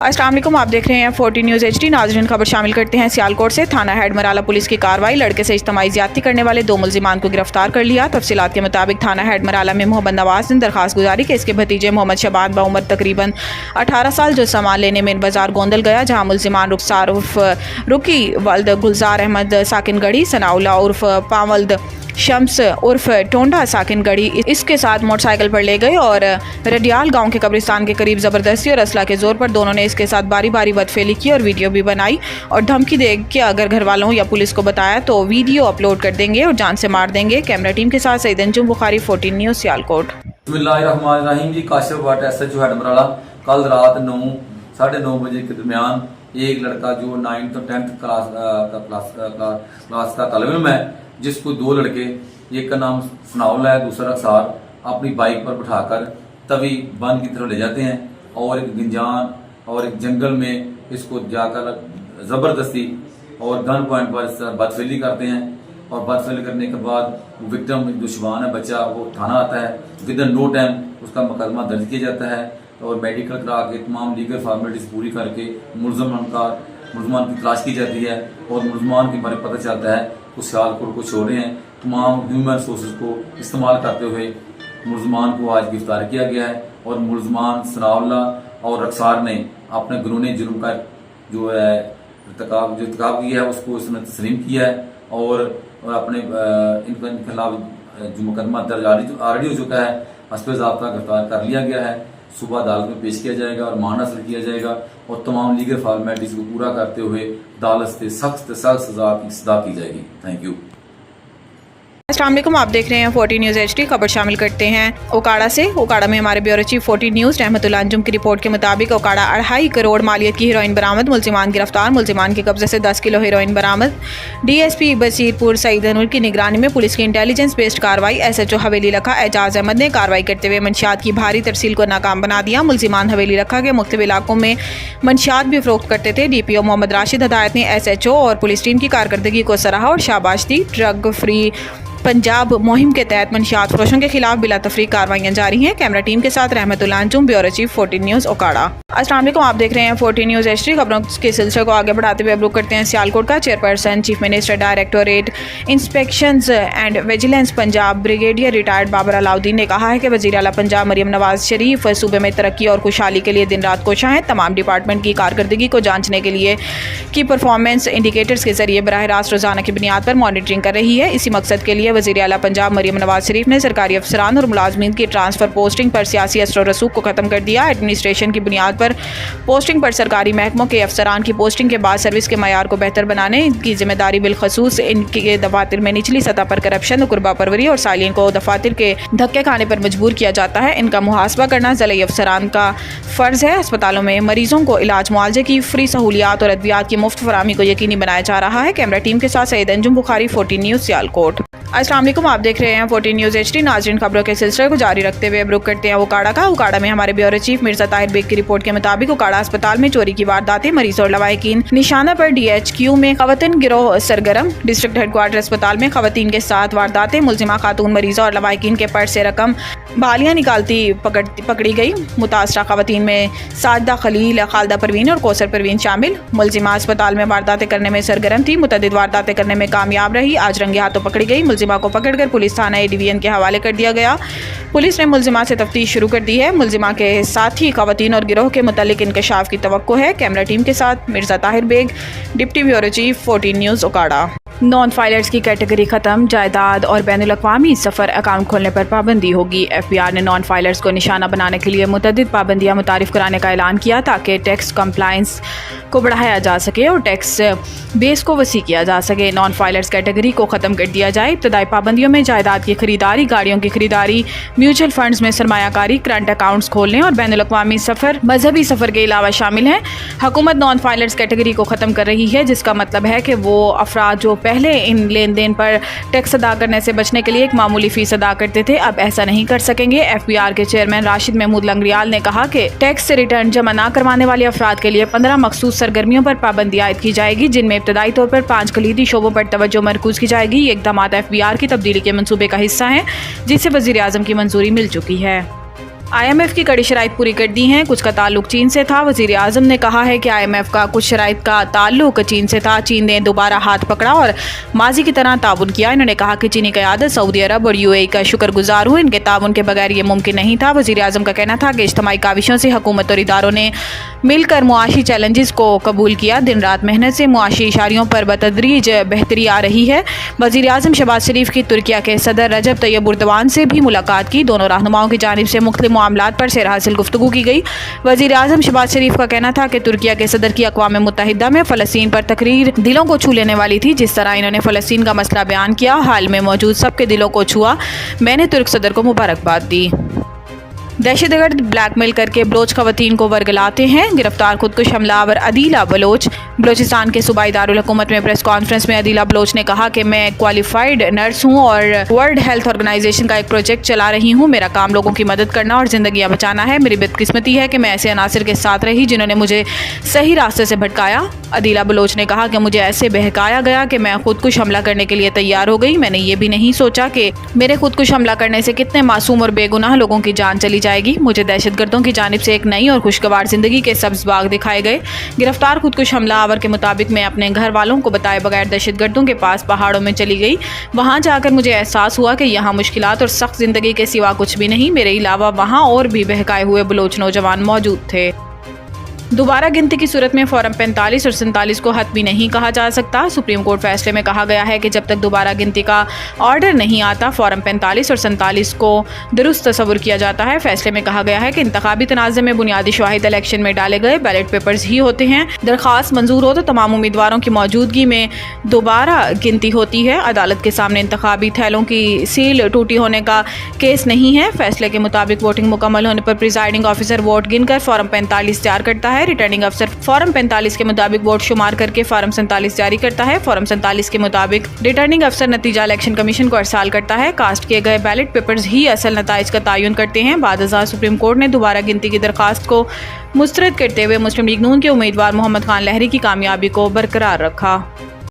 अस्सलाम वालेकुम, आप देख रहे हैं 14 न्यूज़ HD। नाज़रीन, खबर शामिल करते हैं सियालकोट से। थाना हेड मराला पुलिस की कार्रवाई, लड़के से इज्तिमाई ज़्यादती करने वाले 2 मुल्जिमान को गिरफ्तार कर लिया। तफसीलात के मुताबिक थाना हेड मराला में मोहम्मद नवाज ने दरखास्त गुजारी कि इसके भतीजे मोहम्मद शबान बाउमर तकरीबन 18 साल जो सामान लेने में बाजार गोंदल गया, जहाँ मुल्जिमान रुखसार उर्फ रुकी वल्द गुलजार अहमद साकिन गढ़ी, सनाउल्ला उर्फ पावल्द शम्स उर्फ टोंडा साकिन गढ़ी इसके साथ मोटरसाइकिल पर ले गए और रडियाल गांव के कब्रिस्तान के करीब ज़बरदस्ती और असला के ज़ोर पर दोनों ने इसके साथ बारी बारी बदफेली की और वीडियो भी बनाई और धमकी दे कि अगर घर वालों या पुलिस को बताया तो वीडियो अपलोड कर देंगे और जान से मार देंगे। कैमरा टीम के साथ सईद अंजुम बुखारी, 14 न्यूज़ सियालकोट। बिस्मिल्लाहिर्रहमानिर्रहीम जी। काशिफाबाद SHO हेड मराला कल रात 9 साढ़े 9 बजे के दरमियान एक लड़का जो 9th और 10th क्लास का तलब इल्म है, जिसको 2 लड़के, एक का नाम सनाउल्ला है, दूसरा अक्सार, अपनी बाइक पर बिठाकर तवी बंद की तरफ ले जाते हैं और एक गंजान और एक जंगल में इसको जाकर ज़बरदस्ती और गन पॉइंट पर बदफेली करते हैं। और बदफेली करने के बाद विक्टिम जो शुबान है बच्चा, वो थाना आता है। विदिन नो टाइम उसका मुकदमा दर्ज किया जाता है और मेडिकल करा के तमाम लीगल फॉर्मेलिटीज पूरी करके मुल्ज़मान की तलाश की जाती है और मुल्ज़मान के बारे में पता चलता है कुछ सियालकोट को छोड़े हैं। तमाम ह्यूमन सोर्सेज को इस्तेमाल करते हुए मुल्ज़मान को आज गिरफ्तार किया गया है और मुल्ज़मान सनाउल्ला और अक्सार ने अपने जुनून जुर्म का जो है इर्तिकाब किया है उसको इसने तस्लीम किया है और अपने इनके खिलाफ जो मुकदमा दर्ज ऑलरेडी हो चुका है, हस्बे ज़ाब्ता गिरफ्तार कर लिया गया है। सुबह अदालत में पेश किया जाएगा और मान हासिल किया जाएगा और तमाम लीगल फॉर्मेलिटीज को पूरा करते हुए अदालत से सख्त सज़ा की जाएगी। Thank you. अस्सलाम वालेकुम, आप देख रहे हैं 14 न्यूज़ HD। खबर शामिल करते हैं ओकाड़ा से। ओकाड़ा में हमारे ब्यूरो चीफ 14 न्यूज़ रहमतुल्लाह अंजुम की रिपोर्ट के मुताबिक ओकाड़ा 2.5 करोड़ मालियत की हीरोइन बरामद, मुल्जिमान गिरफ्तार। मुल्जिमान के कब्जे से 10 किलो हीरोइन बरामद। DSP बसीरपुर सईद अनवर की निगरानी में पुलिस की इंटेलिजेंस बेस्ड कार्रवाई। SHO हवेली रखा एजाज अहमद ने कार्रवाई करते हुए मंशियात की भारी तरसील को नाकाम बना दिया। मुल्जिमान हवेली रखा के मुख्तलिफ इलाकों में मंशियात भी फरोख्त करते थे। DPO मोहम्मद राशिद हदायत ने SHO और पुलिस टीम की कारकर्दगी को सराहा और शाबाश दी। ड्रग फ्री पंजाब मुहिम के तहत मंशियात फरोशों के खिलाफ बिला तफरीक कार्रवाइयाँ जारी हैं। कैमरा टीम के साथ रहमतुल्लाह Anjum, bureau chief 14 news Okara. अस्सलाम वालेकुम, आप देख रहे हैं 14 न्यूज़ HD। खबरों के सिलसिले को आगे बढ़ाते हुए अब रुख करते हैं सियालकोट का। Chairperson chief minister directorate inspections and vigilance Punjab brigadier retired Babar Alauddin ने कहा है कि वज़ीर आला पंजाब मरियम नवाज शरीफ सूबे में तरक्की और खुशहाली के लिए दिन रात कोशां हैं। तमाम डिपार्टमेंट की कारकर्दगी को जांचने के लिए की परफॉर्मेंस इंडिकेटर्स के जरिए बराह रास्त रोजाना की बुनियाद पर मॉनिटरिंग कर रही है। इसी मकसद के लिए वज़ीर आला पंजाब मरियम नवाज शरीफ ने सरकारी अफसरान और मुलाजमीन की ट्रांसफर पोस्टिंग पर सियासी असर और रसूख को खत्म कर दिया। एडमिनिस्ट्रेशन की बुनियाद पर पोस्टिंग पर सरकारी महकमों के अफसरान की पोस्टिंग के बाद सर्विस के मयार को बेहतर बनाने की जिम्मेदारी बिलखसूस इनके दफातर में निचली सतह पर करप्शन और कुर्बा परवरी और सालिन को दफातर के धक्के खाने पर मजबूर किया जाता है, इनका मुहासबा करना ज़िले अफसरान का फ़र्ज़ है। अस्पतालों में मरीजों को इलाज मुआवजे की फ्री सहूलियात और अद्वियात की मुफ्त फराहमी को यकीनी बनाया जा रहा है। कैमरा टीम के साथ सईद अंजुम बुखारी, 14 न्यूज़ सियालकोट। अस्सलाम वालेकुम, आप देख रहे हैं 14 न्यूज़ HD। नाज़रीन, खबरों के सिलसिले को जारी रखते हुए अब रुख करते हैं ओकाड़ा का। ओकाड़ा में हमारे ब्यूरो चीफ मिर्जा ताहिर बेग की रिपोर्ट के मुताबिक ओकाड़ा अस्पताल में चोरी की वारदातें, मरीज और लवाहिकीन निशाना पर DHQ में खवातीन गिरोह सरगर्म। डिस्ट्रिक्ट हेडक्वार्टर अस्पताल में खवातीन के साथ वारदातें, मुल्जिमा खातून मरीजों और लवाहिकीन के पर्स से रकम बालियाँ निकालती पकड़ी गई। मुतासरा खवातीन में साजिदा खलील, खालिदा परवीन और कौसर परवीन शामिल। मुल्जिमा अस्पताल में वारदातें करने में सरगर्म थी, मुतअद्दिद वारदातें करने में कामयाब रही। आज रंगे हाथों पकड़ी गई। मुल्जिमा को पकड़कर पुलिस थाना A डिवीजन के हवाले कर दिया गया। पुलिस ने मुल्जिमा से तफ्तीश शुरू कर दी है। मुल्जिमा के साथी खवातीन और गिरोह के मुतालिक इंकशाफ की तवक्को है। कैमरा टीम के साथ Mirza Tahir Beg, deputy bureau chief, 14 news Okara. Non filers की कैटेगरी खत्म, जायदाद और बैनुल-अक़वामी सफ़र अकाउंट खोलने पर पाबंदी होगी। FBR ने नॉन फाइलर्स को निशाना बनाने के लिए मुतअद्दिद पाबंदियाँ मुतारिफ कराने का ऐलान किया ताकि टैक्स कंप्लायंस को बढ़ाया जा सके और टैक्स बेस को वसी किया जा सके। नॉन फाइलर्स कैटेगरी को ख़त्म कर दिया जाए। इब्तदाई पाबंदियों में जायदाद की खरीदारी, गाड़ियों की खरीदारी, म्यूचुअल फंड्स में सरमायाकारी, करंट अकाउंट्स खोलने और बैनुल-अक़वामी सफ़र, मजहबी सफ़र के अलावा शामिल हैं। हुकूमत नॉन फाइलर्स कैटेगरी को ख़त्म कर रही है, जिसका मतलब है कि वो अफराद जो पहले इन लेन देन पर टैक्स अदा करने से बचने के लिए एक मामूली फीस अदा करते थे, अब ऐसा नहीं कर सकेंगे। FBR के चेयरमैन राशिद महमूद लंगरियाल ने कहा कि टैक्स से रिटर्न जमा ना करवाने वाले अफराद के लिए 15 मखसूस सरगर्मियों पर पाबंदी आयद की जाएगी, जिनमें इब्तदाई तौर पर 5 कलीदी शोबों पर तवज्जो मरकूज की जाएगी। ये इक़दामात FBR की तब्दीली के मंसूबे का हिस्सा हैं, जिसे वज़ीर आज़म की मंजूरी मिल चुकी है। IMF की कड़ी शराइत पूरी कर दी हैं। कुछ का ताल्लुक चीन से था। वजीर आजम ने कहा है कि IMF का कुछ शराइत का ताल्लुक चीन से था। चीन ने दोबारा हाथ पकड़ा और माजी की तरह ताउन किया। इन्होंने कहा कि चीनी क़यादत सऊदी अरब और UAE का शुक्रगुजार हूँ। इनके ताउन के बगैर ये मुमकिन नहीं था। वजीर आजम का कहना था कि इज्तिमाई काविशों से हुकूमत और इदारों ने मिलकर मुआशी चैलेंजेस को कबूल किया। दिन रात मेहनत से मुआशी इशारियों पर बतदरीज बेहतरी आ रही है। वजीर आजम शहबाज शरीफ की तुर्किया के सदर रजब तैयब उर्दवान से भी मुलाकात की। दोनों रहनुमाओं की जानिब से मुख्तलिफ मामलात पर सेर हासिल गुफ्तगू की गई। वजीर आजम शहबाज शरीफ का कहना था कि तुर्किया के सदर की अक़वाम मुत्तहिदा में फ़लस्तीन पर तकरीर दिलों को छू लेने वाली थी। जिस तरह इन्होंने फ़लस्तीन का मसला बयान किया, हाल में मौजूद सबके दिलों को छुआ। मैंने तुर्क सदर को मुबारकबाद दी। दहशतगर्द ब्लैकमेल करके बलोच खवातीन को वर्गलाते हैं। गिरफ्तार खुदकुश हमलावर अदीला बलोच। बलोचिस्तान के सूबाई दारुल हुकूमत में प्रेस कॉन्फ्रेंस में अदीला बलोच ने कहा कि मैं क्वालिफाइड नर्स हूं और वर्ल्ड हेल्थ ऑर्गेनाइजेशन का एक प्रोजेक्ट चला रही हूं। मेरा काम लोगों की मदद करना और ज़िंदगियां बचाना है। मेरी बदकिस्मती है कि मैं ऐसे अनासर के साथ रही जिन्होंने मुझे सही रास्ते से भटकाया। अदीला बलोच ने कहा कि मुझे ऐसे बहकाया गया कि मैं खुदकुश हमला करने के लिए तैयार हो गई। मैंने ये भी नहीं सोचा कि मेरे खुदकुश हमला करने से कितने मासूम और बेगुनाह लोगों की जान चली जाएगी। मुझे दहशतगर्दों की जानिब से एक नई और खुशगवार जिंदगी के सब्ज़ बाग दिखाए गए। गिरफ्तार खुदकुश हमलावर के मुताबिक मैं अपने घर वालों को बताए बगैर दहशतगर्दों के पास पहाड़ों में चली गई। वहां जाकर मुझे एहसास हुआ कि यहाँ मुश्किलात और सख्त जिंदगी के सिवा कुछ भी नहीं। मेरे अलावा वहाँ और भी बहकाए हुए बलोच नौजवान मौजूद थे। दोबारा गिनती की सूरत में फॉर्म 45 और 47 को हतमी नहीं कहा जा सकता। सुप्रीम कोर्ट फैसले में कहा गया है कि जब तक दोबारा गिनती का ऑर्डर नहीं आता, फॉर्म 45 और 47 को दुरुस्त तस्वुर किया जाता है। फैसले में कहा गया है कि इंतखाबी तनाज़े में बुनियादी शवाहिद इलेक्शन में डाले गए बैलेट पेपर्स ही होते हैं। दरख्वास्त मंजूर हो तो तमाम उम्मीदवारों की मौजूदगी में दोबारा गिनती होती है। अदालत के सामने इंतखाबी थैलों की सील टूटी होने का केस नहीं है। फैसले के मुताबिक वोटिंग मुकम्मल होने पर प्रिजाइडिंग ऑफिसर वोट गिनकर फॉर्म 45 तैयार करता है। रिटर्निंग अफसर फॉर्म 45 के मुताबिक वोट शुमार करके फॉर्म 47 जारी करता है। फॉर्म 47 के मुताबिक रिटर्निंग अफसर नतीजा इलेक्शन कमीशन को अरसाल करता है। कास्ट किए गए बैलेट पेपर्स ही असल नताइज का तयन करते हैं। बाद सुप्रीम कोर्ट ने दोबारा गिनती की दरखास्त को मुस्तरद करते हुए मुस्लिम लीग नून के उम्मीदवार मोहम्मद खान लहरी की कामयाबी को बरकरार रखा।